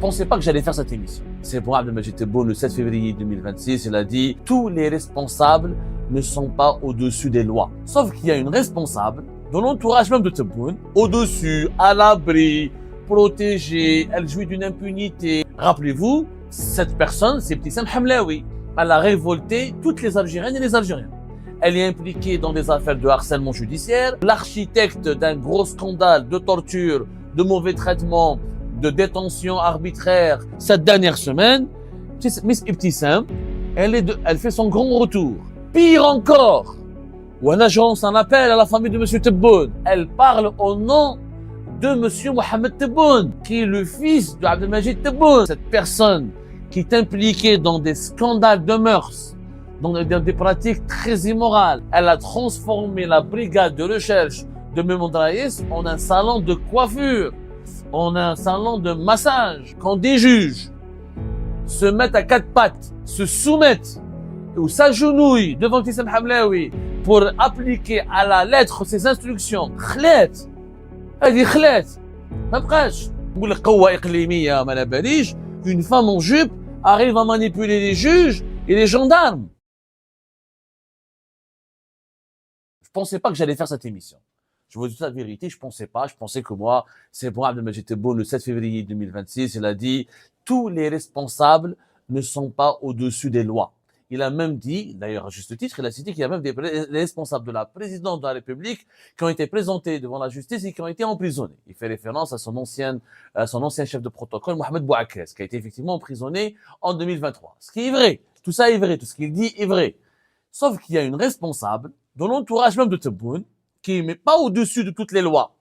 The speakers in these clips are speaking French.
pensais pas que j'allais faire cette émission. C'est pour Abdelmajid Tebboune le 7 février 2026, il a dit « Tous les responsables ne sont pas au-dessus des lois. » Sauf qu'il y a une responsable, dans l'entourage même de Tebboune, au-dessus, à l'abri, protégée, elle jouit d'une impunité. Rappelez-vous, cette personne, c'est Ibtissam Hamlaoui. Elle a révolté toutes les Algériennes et les Algériens. Elle est impliquée dans des affaires de harcèlement judiciaire. L'architecte d'un gros scandale de torture, de mauvais traitement, de détention arbitraire cette dernière semaine, Miss Ibtissam, elle fait son grand retour. Pire encore, ou un agence en appel à la famille de M. Tebboune. Elle parle au nom de M. Mohamed Tebboune, qui est le fils de Abdelmajid Tebboune. Cette personne qui est impliquée dans des scandales de mœurs, dans des pratiques très immorales. Elle a transformé la brigade de recherche de Memoun Raïs en un salon de coiffure, en un salon de massage. Quand des juges se mettent à quatre pattes, se soumettent ou s'agenouillent devant Ibtissam Hamlaoui pour appliquer à la lettre ses instructions, خلات هذه خلات ما بقاش نقول لك قوة إقليمية ما باليش. Une femme en jupe arrive à manipuler les juges et les gendarmes. Je pensais pas que j'allais faire cette émission. Je vous dis la vérité, je pensais pas. Je pensais que moi, c'est pour Abdelmajid Tebboune le 7 février 2026, il a dit « Tous les responsables ne sont pas au-dessus des lois ». Il a même dit, d'ailleurs à juste titre, il a cité qu'il y a même des responsables de la présidence de la République qui ont été présentés devant la justice et qui ont été emprisonnés. Il fait référence à son ancien chef de protocole, Mohamed Bouakrès, qui a été effectivement emprisonné en 2023. Ce qui est vrai, tout ça est vrai, tout ce qu'il dit est vrai. Sauf qu'il y a une responsable, dans l'entourage même de Tebboune, qui n'est pas au-dessus de toutes les lois.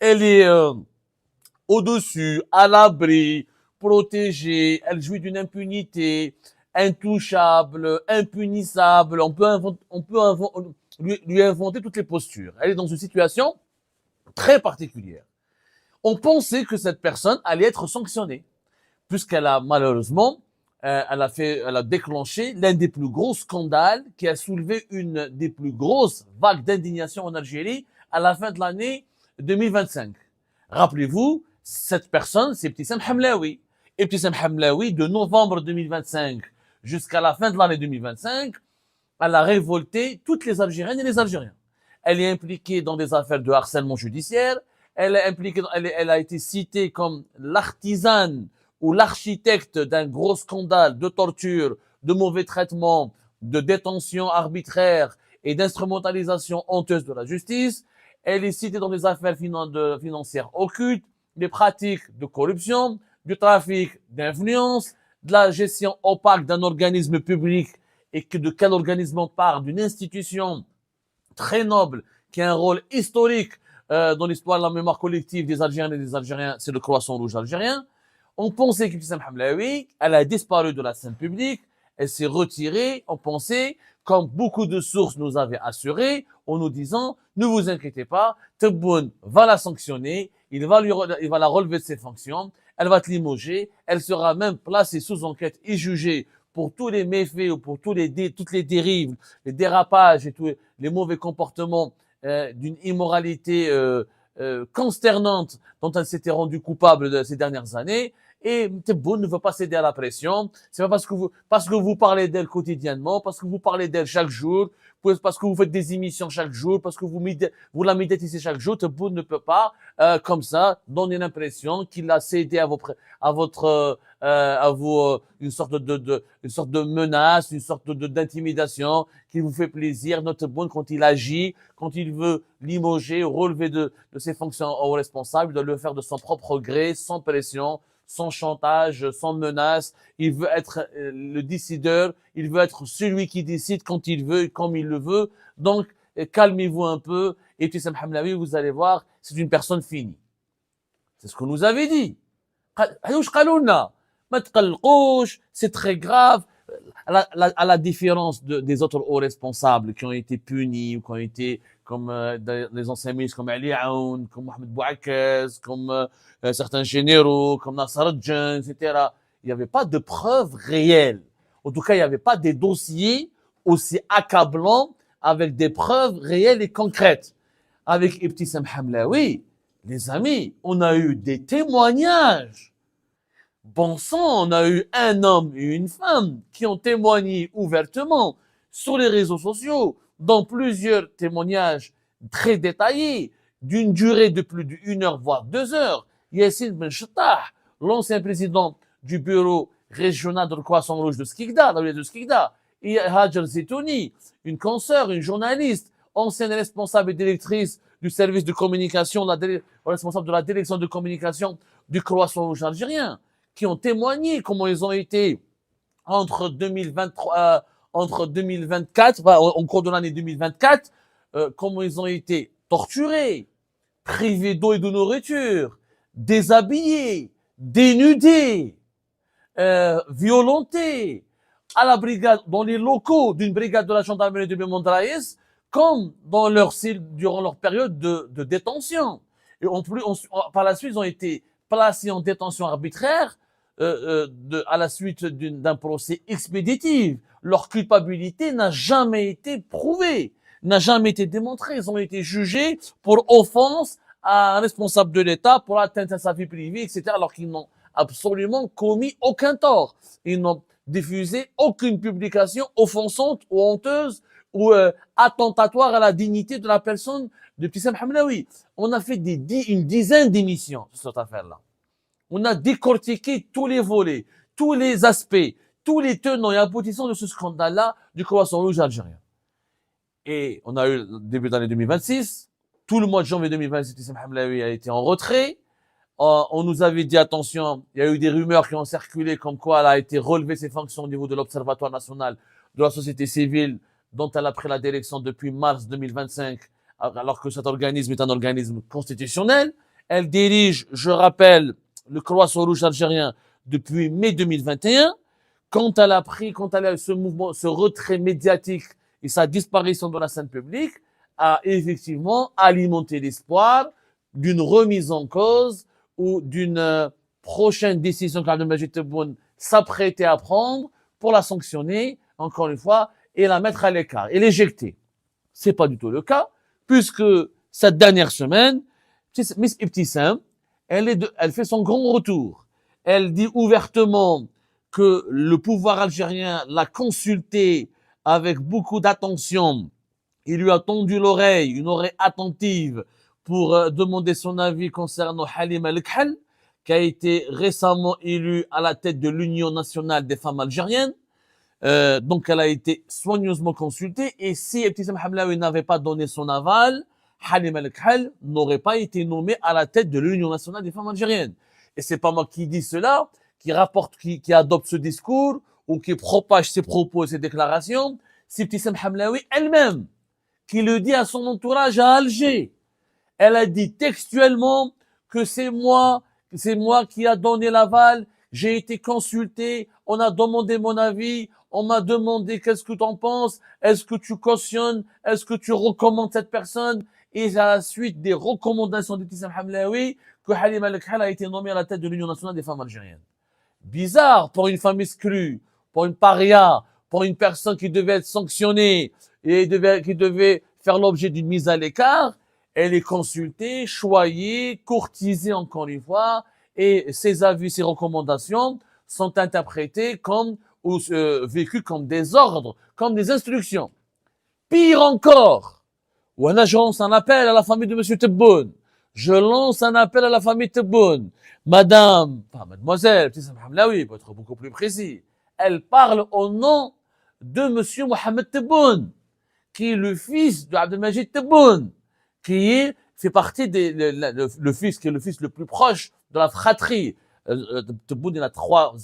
Elle est au-dessus, à l'abri, protégée, elle jouit d'une impunité, intouchable, impunissable, on peut lui inventer toutes les postures. Elle est dans une situation très particulière. On pensait que cette personne allait être sanctionnée, puisqu'elle a malheureusement, elle a déclenché l'un des plus gros scandales qui a soulevé une des plus grosses vagues d'indignation en Algérie à la fin de l'année 2025. Rappelez-vous, cette personne, c'est Ibtissam Hamlaoui. Ibtissam Hamlaoui, de novembre 2025 jusqu'à la fin de l'année 2025, elle a révolté toutes les Algériennes et les Algériens. Elle est impliquée dans des affaires de harcèlement judiciaire. Elle a été citée comme l'artisane ou l'architecte d'un gros scandale de torture, de mauvais traitement, de détention arbitraire et d'instrumentalisation honteuse de la justice. Elle est citée dans des affaires financières occultes, des pratiques de corruption, du trafic d'influence, de la gestion opaque d'un organisme public. Et que de quel organisme on parle? D'une institution très noble qui a un rôle historique dans l'histoire de la mémoire collective des Algériens et des Algériens, c'est le Croissant Rouge algérien. On pensait qu'Ibtissam Hamlaoui, elle a disparu de la scène publique, elle s'est retirée, on pensait, comme beaucoup de sources nous avaient assuré, en nous disant, ne vous inquiétez pas, Tebboune va la sanctionner, il va la relever de ses fonctions, elle va te limoger, elle sera même placée sous enquête et jugée pour tous les méfaits ou pour toutes les dérives, les dérapages et tous les mauvais comportements d'une immoralité consternante dont elle s'était rendue coupable ces dernières années. Et Tebboune ne veut pas céder à la pression. C'est pas parce que vous parlez d'elle quotidiennement, parce que vous parlez d'elle chaque jour, parce que vous faites des émissions chaque jour, parce que vous la médiatisez chaque jour. Tebboune ne peut pas comme ça donner l'impression qu'il a cédé à une sorte de menace, une sorte d'intimidation qui vous fait plaisir. Notre Tebboune, quand il agit, quand il veut limoger, relever de ses fonctions aux responsables, il doit le faire de son propre gré, sans pression, sans chantage, sans menace. Il veut être le décideur, il veut être celui qui décide quand il veut et comme il le veut. Donc, calmez-vous un peu. Et Ibtissam Hamlaoui, vous allez voir, c'est une personne finie. C'est ce qu'on nous avait dit. C'est très grave. À la différence des autres hauts responsables qui ont été punis ou qui ont été comme les anciens ministres comme Ali Aoun, comme Mohamed Bouakrès, comme certains généraux, comme Nasser Al-Djen, etc. Il n'y avait pas de preuves réelles. En tout cas, il n'y avait pas des dossiers aussi accablants avec des preuves réelles et concrètes. Avec Ibtissam Hamlaoui, les amis, on a eu des témoignages Bon sang, on a eu un homme et une femme qui ont témoigné ouvertement sur les réseaux sociaux, dans plusieurs témoignages très détaillés, d'une durée de plus d'une heure, voire 2 heures. Yassine Ben Chettah, l'ancien président du bureau régional de la Croissant Rouge de Skikda, la ville de Skikda, et Hajar Zetouni, une consoeur, une journaliste, ancienne responsable et directrice du service de communication, responsable de la direction de communication du Croissant Rouge algérien, qui ont témoigné comment ils ont été entre 2023, entre 2024, en cours de l'année 2024, comment ils ont été torturés, privés d'eau et de nourriture, déshabillés, dénudés, violentés, à la brigade, dans les locaux d'une brigade de la gendarmerie de Mondraïs, comme dans durant leur période de détention. Et en plus, par la suite, ils ont été placés en détention arbitraire à la suite d'un procès expéditif. Leur culpabilité n'a jamais été prouvée, n'a jamais été démontrée. Ils ont été jugés pour offense à un responsable de l'État, pour atteinte à sa vie privée, etc., alors qu'ils n'ont absolument commis aucun tort. Ils n'ont diffusé aucune publication offensante ou honteuse ou attentatoire à la dignité de la personne de Ibtissam Hamlaoui. On a fait une dizaine d'émissions sur cette affaire-là. On a décortiqué tous les volets, tous les aspects, tous les tenants et aboutissants de ce scandale-là du Croissant Rouge algérien. Et on a eu le début d'année 2026. Tout le mois de janvier 2026, Ibtissam Hamlaoui a été en retrait. On nous avait dit attention, il y a eu des rumeurs qui ont circulé comme quoi elle a été relevée ses fonctions au niveau de l'Observatoire national de la société civile dont elle a pris la direction depuis mars 2025, alors que cet organisme est un organisme constitutionnel. Elle dirige, je rappelle, le Croissant Rouge algérien depuis mai 2021. Quand elle a eu ce mouvement, ce retrait médiatique et sa disparition de la scène publique, a effectivement alimenté l'espoir d'une remise en cause ou d'une prochaine décision qu'Abdelmajid Tebboune s'apprêtait à prendre pour la sanctionner, encore une fois, et la mettre à l'écart et l'éjecter. C'est pas du tout le cas, puisque cette dernière semaine, Miss Ibtissam, elle fait son grand retour. Elle dit ouvertement que le pouvoir algérien l'a consultée avec beaucoup d'attention. Il lui a tendu l'oreille, une oreille attentive, pour demander son avis concernant Halim El-Khal, qui a été récemment élu à la tête de l'Union nationale des femmes algériennes. Donc elle a été soigneusement consultée, et si Ibtissam Hamlaoui n'avait pas donné son aval, Halim El-Khal n'aurait pas été nommé à la tête de l'Union nationale des femmes algériennes. Et c'est pas moi qui dis cela, qui adopte ce discours, ou qui propage ses propos et ses déclarations, c'est Ibtissam Hamlaoui elle-même, qui le dit à son entourage à Alger. Elle a dit textuellement que c'est moi qui a donné l'aval, j'ai été consulté, on a demandé mon avis, on m'a demandé qu'est-ce que tu en penses, est-ce que tu cautionnes, est-ce que tu recommandes cette personne, et à la suite des recommandations d'Ibtissam Hamlaoui, que Halim El-Khal a été nommé à la tête de l'Union nationale des femmes algériennes. Bizarre pour une femme exclue, pour une paria, pour une personne qui devait être sanctionnée et qui devait faire l'objet d'une mise à l'écart. Elle est consultée, choyée, courtisée encore une fois, et ses avis, ses recommandations sont interprétés comme ou vécues comme des ordres, comme des instructions. Pire encore, je lance un appel à la famille de M. Tebboune. Je lance un appel à la famille Tebboune. Mademoiselle, Ibtissam Hamlaoui, pour être beaucoup plus précis, elle parle au nom de M. Mohamed Tebboune, qui est le fils de Abdelmajid Tebboune, fait partie le fils qui est le fils le plus proche de la fratrie. Tebboune, il a trois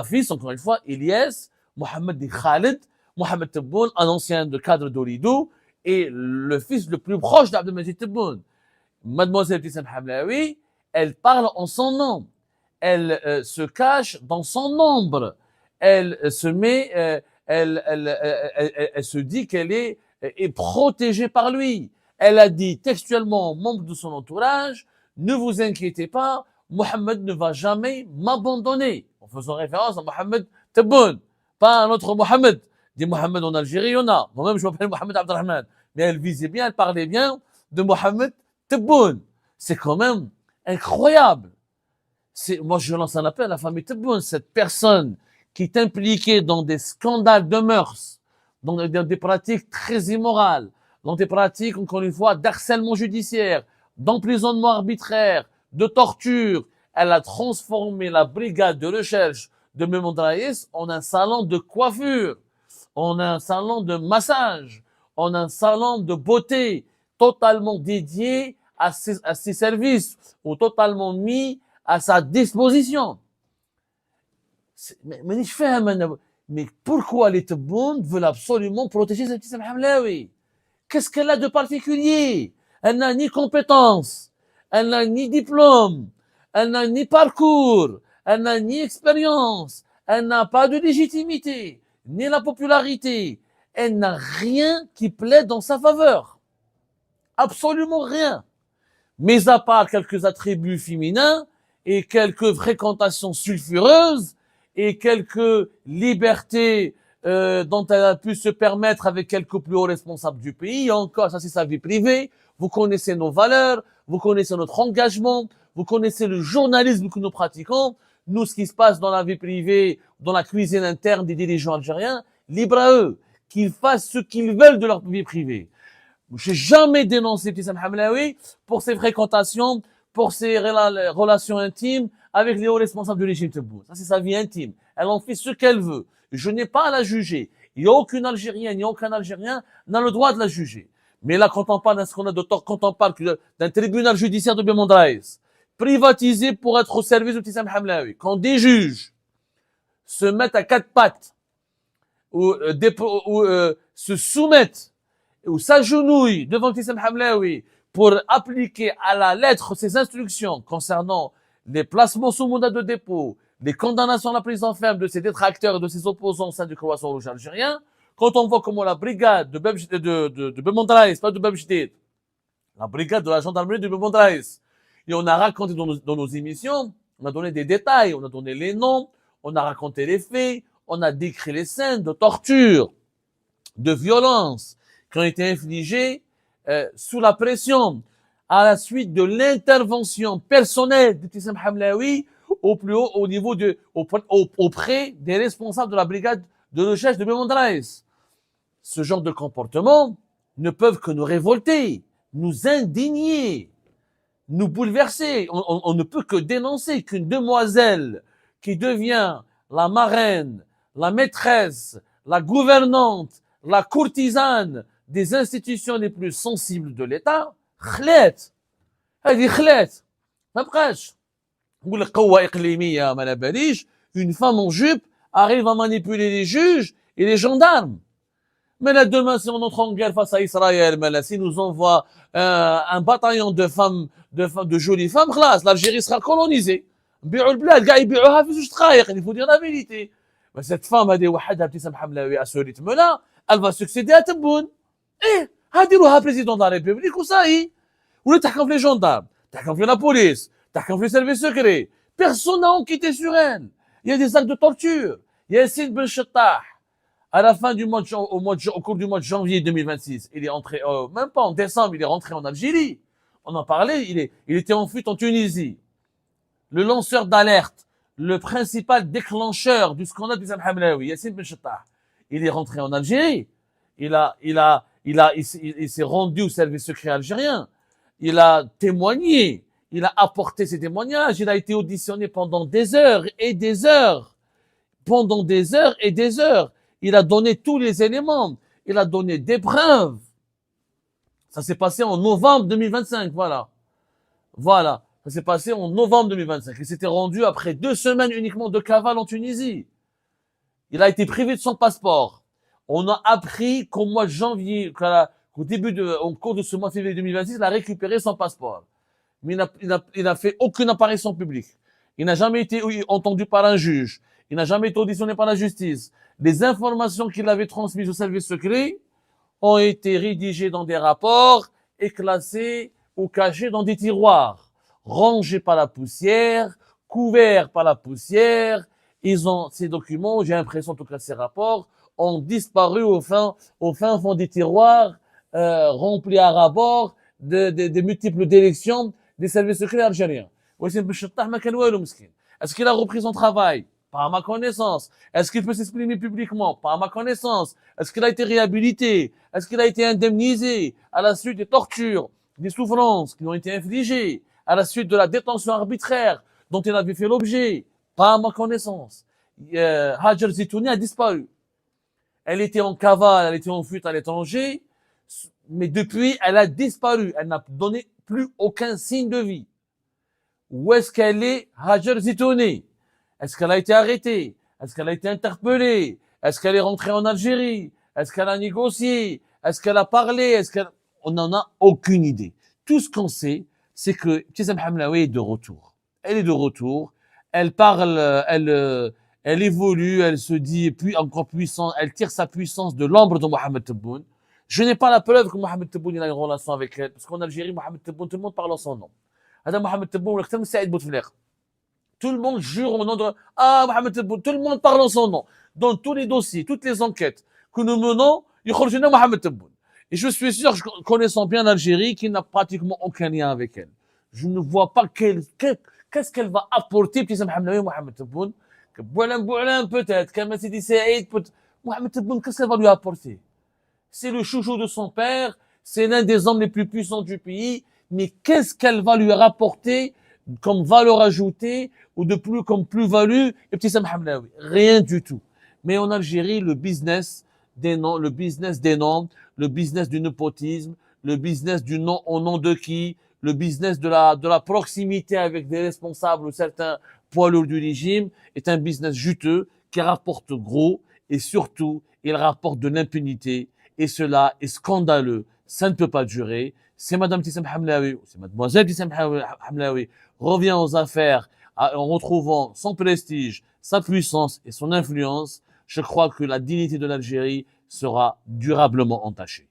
fils, encore une fois, Ilyes, Mohamed et Khalid. Mohamed Tebboune, un ancien de cadre d'Olidou, et le fils le plus proche d'Abdelmajid Tebboune. Mademoiselle Ibtissam Hamlaoui, elle parle en son nom. Elle se cache dans son ombre. Elle se met, elle se dit qu'elle est protégée par lui. Elle a dit textuellement aux membres de son entourage, ne vous inquiétez pas, Mohamed ne va jamais m'abandonner. En faisant référence à Mohamed Tebboune, pas un autre Mohamed. Des Mohamed en Algérie, il y en a. Moi-même, je m'appelle Mohamed Abdelrahman. Mais elle visait bien, elle parlait bien de Mohamed Tebboune. C'est quand même incroyable. Moi, je lance un appel à la famille Tebboune, cette personne qui est impliquée dans des scandales de mœurs, dans des pratiques très immorales, dans des pratiques, encore une fois, d'harcèlement judiciaire, d'emprisonnement arbitraire, de torture. Elle a transformé la brigade de recherche de Memon Draïs en un salon de coiffure, en un salon de massage, en un salon de beauté, totalement dédié à ses services, ou totalement mis à sa disposition. Mais pourquoi les Tebboune veulent absolument protéger cette petite Hamlaoui? Qu'est-ce qu'elle a de particulier? Elle n'a ni compétence, elle n'a ni diplôme, elle n'a ni parcours, elle n'a ni expérience, elle n'a pas de légitimité, ni la popularité. Elle n'a rien qui plaide dans sa faveur. Absolument rien. Mais à part quelques attributs féminins et quelques fréquentations sulfureuses et quelques libertés dont elle a pu se permettre avec quelques plus hauts responsables du pays. Et encore, ça c'est sa vie privée. Vous connaissez nos valeurs, vous connaissez notre engagement, vous connaissez le journalisme que nous pratiquons. Nous, ce qui se passe dans la vie privée, dans la cuisine interne des dirigeants algériens, libre à eux, qu'ils fassent ce qu'ils veulent de leur vie privée. Je n'ai jamais dénoncé Ibtissam Hamlaoui pour ses fréquentations, pour ses relations intimes avec les hauts responsables de l'Égypte. Ça, c'est sa vie intime. Elle en fait ce qu'elle veut. Je n'ai pas à la juger. Il n'y a aucune Algérienne, il n'y a aucun Algérien n'a le droit de la juger. Mais là, quand on parle d'un scandale de tort, quand on parle d'un tribunal judiciaire de Memon Draïs, privatisé pour être au service d'Ibtissam Hamlaoui, quand des juges se mettent à quatre pattes, ou se soumettent, ou s'agenouillent devant Ibtissam Hamlaoui pour appliquer à la lettre ses instructions concernant les placements sous mandat de dépôt, les condamnations à la prison ferme de ses détracteurs et de ses opposants au sein du Croissant Rouge algérien, quand on voit comment la brigade de Memon Draïs, pas de Bebjdid, la brigade de la gendarmerie de Memon Draïs, et on a raconté dans nos émissions, on a donné des détails, on a donné les noms, on a raconté les faits, on a décrit les scènes de torture, de violence qui ont été infligées sous la pression à la suite de l'intervention personnelle d'Ibtissam Hamlaoui au plus haut, au niveau auprès des responsables de la brigade de recherche de Memon Draïs. Ce genre de comportement ne peuvent que nous révolter, nous indigner, nous bouleverser. On ne peut que dénoncer qu'une demoiselle qui devient la marraine, la maîtresse, la gouvernante, la courtisane des institutions les plus sensibles de l'État, خلات هذه خلات ما بقاش نقول لك قوة إقليمية ما باليش une femme en jupe arrive à manipuler les juges et les gendarmes. Mais là, demain, si on entre en guerre face à Israël, mais là, si nous envoie un bataillon de femmes, de jolies femmes, خلاص, l'Algérie sera colonisée. نبيعوا البلاد, قاع يبيعوها في 2 دقائق, il faut dire la vérité. Mais cette femme, هذه وحدها Ibtissam Hamlaoui à ce rythme-là, elle va succéder à Tebboune. ايه هديروها بريزيدون دو لا ريبوبليك وصاي ولا تحكم في لي جوندارم تحكم في لا بوليس تحكم في لي سيرفيس سكري personne n'a enquêté sur elle. Il y a des actes de torture. Yassine Ben Chettah, à la fin du mois au cours du mois de janvier 2026, il est entré, même pas en décembre, il est rentré en Algérie. On en parlait, il était en fuite en Tunisie. Le lanceur d'alerte, le principal déclencheur du scandale d'Ibtissam Hamlaoui, Yassine Ben Chettah, il est rentré en Algérie. Il s'est rendu au service secret algérien. Il a témoigné. Il a apporté ses témoignages. Il a été auditionné pendant des heures et des heures. Pendant des heures et des heures. Il a donné tous les éléments. Il a donné des preuves. Ça s'est passé en novembre 2025. Voilà. Ça s'est passé en novembre 2025. Il s'était rendu après 2 semaines uniquement de cavale en Tunisie. Il a été privé de son passeport. On a appris qu'au mois de janvier, au cours de ce mois de février 2026, il a récupéré son passeport. Mais il n'a fait aucune apparition publique. Il n'a jamais été entendu par un juge. Il n'a jamais été auditionné par la justice. Les informations qu'il avait transmises au service secret ont été rédigées dans des rapports et classées ou cachées dans des tiroirs, rangés par la poussière, couverts par la poussière. Ces documents, j'ai l'impression en tout cas ces rapports, ont disparu au fin fond des tiroirs remplis à rabord de multiples directions des services secrets algériens. Est-ce qu'il a repris son travail? Pas à ma connaissance. Est-ce qu'il peut s'exprimer publiquement? Pas à ma connaissance. Est-ce qu'il a été réhabilité? Est-ce qu'il a été indemnisé à la suite des tortures, des souffrances qui lui ont été infligées, à la suite de la détention arbitraire dont il avait fait l'objet? Pas à ma connaissance. Hajar Zitouni a disparu. Elle était en cavale, elle était en fuite à l'étranger, mais depuis, elle a disparu. Elle n'a donné plus aucun signe de vie. Où est-ce qu'elle est, Hajar Zitouni? Est-ce qu'elle a été arrêtée? Est-ce qu'elle a été interpellée? Est-ce qu'elle est rentrée en Algérie? Est-ce qu'elle a négocié? Est-ce qu'elle a parlé? On n'en a aucune idée. Tout ce qu'on sait, c'est que Ibtissam Hamlaoui est de retour. Elle est de retour. Elle parle, elle évolue, elle se dit encore puissante, elle tire sa puissance de l'ombre de Mohamed Tebboune. Je n'ai pas la preuve que Mohamed Tebboune a une relation avec elle, parce qu'en Algérie, Mohamed Tebboune, tout le monde parle en son nom. Mohamed Tebboune, Saïd Bouteflika. Tout le monde jure au nom de Mohamed Tebboune. Tout le monde parle en son nom. Dans tous les dossiers, toutes les enquêtes que nous menons, il y a Mohamed Tebboune. Et je suis sûr, connaissant bien l'Algérie, qu'il n'a pratiquement aucun lien avec elle. Je ne vois pas qu'est-ce qu'elle va apporter, Ibtissam Hamlaoui, Mohamed Tebboune. Boulan peut-être, Kama Sidi Saïd peut-être. Mohamed Tebboune, qu'est-ce qu'elle va lui apporter? C'est le chouchou de son père, c'est l'un des hommes les plus puissants du pays, mais qu'est-ce qu'elle va lui rapporter comme valeur ajoutée ou de plus comme plus-value, Ibtissam Hamlaoui? Rien du tout. Mais en Algérie, le business des noms, le business du népotisme, le business du nom au nom de qui, le business de la proximité avec des responsables ou certains poids lourds du régime est un business juteux qui rapporte gros et surtout, il rapporte de l'impunité et cela est scandaleux. Ça ne peut pas durer. C'est Madame Ibtissam Hamlaoui, c'est Mademoiselle Ibtissam Hamlaoui revient aux affaires en retrouvant son prestige, sa puissance et son influence. Je crois que la dignité de l'Algérie sera durablement entachée.